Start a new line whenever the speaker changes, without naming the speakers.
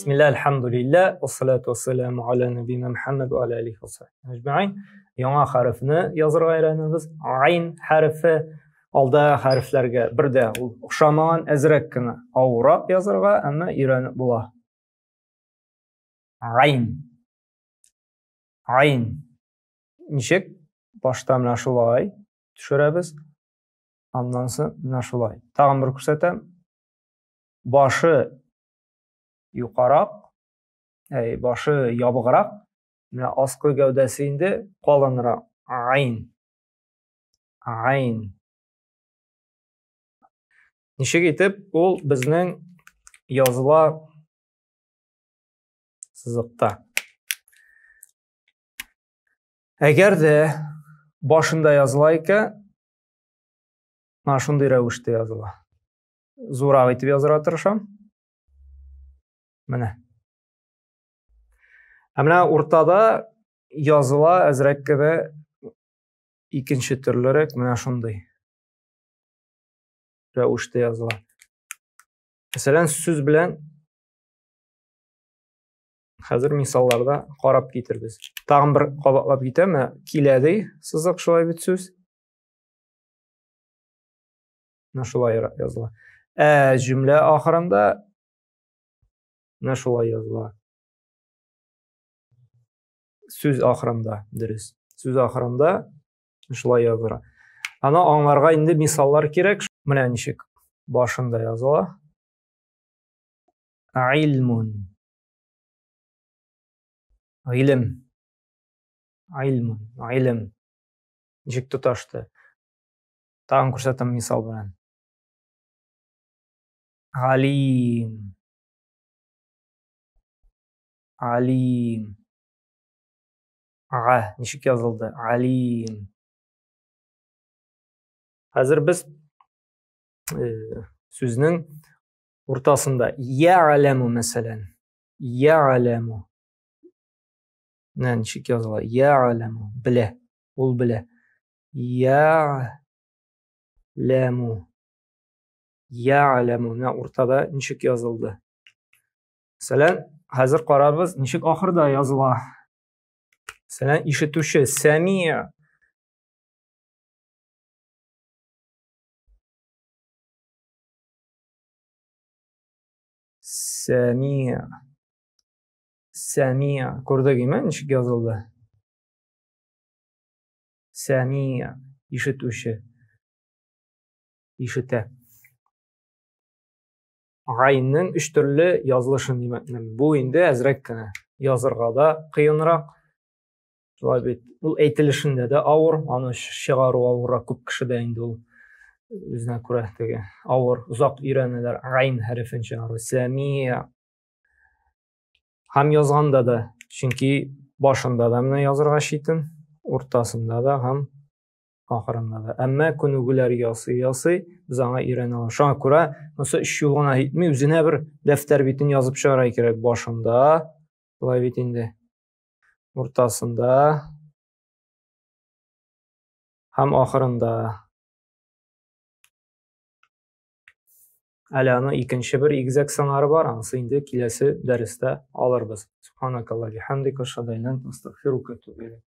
Bismillah, alhamdulillah, wassalatu wassalamu ala nabiyina Muhammad wa ala alihi wa sahbihi ajma'in. Яңа хәрефне язырга өйрәнәбез. Айн хәрефе алда хәрефләргә бердә ул охшамаган әзрәк кенә авырак язырга, әмма өйрәнеп була. Айн. Айн. Ничек? Башта менә шулай төшерәбез. Аннан соң менә шулай. Тагын бер күрсәтәм. Башы юқарак, башы ябыграк, менә аскы гәүдәсе инде калынрак. Айн. Айн. Ничек итеп ул безнең языла сызыкта. Әгәр дә башында языла икән, менә шундый рәвештә языла. Зурак итеп язырга тырышам. Менә. Менә уртада языла әзрәк кенә икенче төрлерәк, менә шундый рәвештә языла. Мәсәлән, сүз белән хәзер мисалларда карап китербез. Тагын бер кабатлап китәм, киләди сызык шулай бит сүз. Менә шулай языла. Җөмлә ахырында менә шулай языла. Сүз ахырында, дөрес. Сүз ахырында шулай языла. Аны аңларга инде мисаллар кирәк. Менә ничек башында языла. Илмун. Илм. Илмун. Илм. Ничек тоташты. Тагын күрсәтәм мисал белән. Алим. Алим. Ага, ничек язылды? Алим. Хәзер без сүзнең уртасында я'ламу мәсәлән. Я'ламу. Менә ничек языла? Я'ламу. Белә. Ул белә. Я'ламу. Я'ламу. Менә уртада ничек язылды? Мәсәлән, хәзер карарбыз, ничек ахырда языла. Мәсәлән, ишетүче сәми'. Сәми'. Сәми'. Күрдегезме, ничек язылды? Сәми'. Ишетүче. Ишетә. Гайнның үч төрле язылышын димәкмен. Бу инде әзрәк кенә язырга да кыенрак. Шулай бит. Ул әйтелешендә дә авыр, аны чыгару авыррак, күп кешедә инде ул үзенә күрә теге авыр, узак өйрәнәләр гайн хәрефен чыгару. Сәми'. Һәм язганда да, чөнки башында да менә язырга читен, уртасында да һәм ахырында да. Әмма күнегүләр ясый, без аңа өйрәнә алабыз. Шуңа күрә, монысы 3 юл гына итми, үзенә бер дәфтәр битен язып чыгарга кирәк. Башында, шулай бит инде. Уртасында һәм ахырында. Әле аны икенче бер игезәк сыңары бар, анысы инде киләсе дәрестә алырбыз. Субханакаллаһи ва бихамдика, ашһаду ан ла илаһа илля анта, астагфирука ва атубу илейк.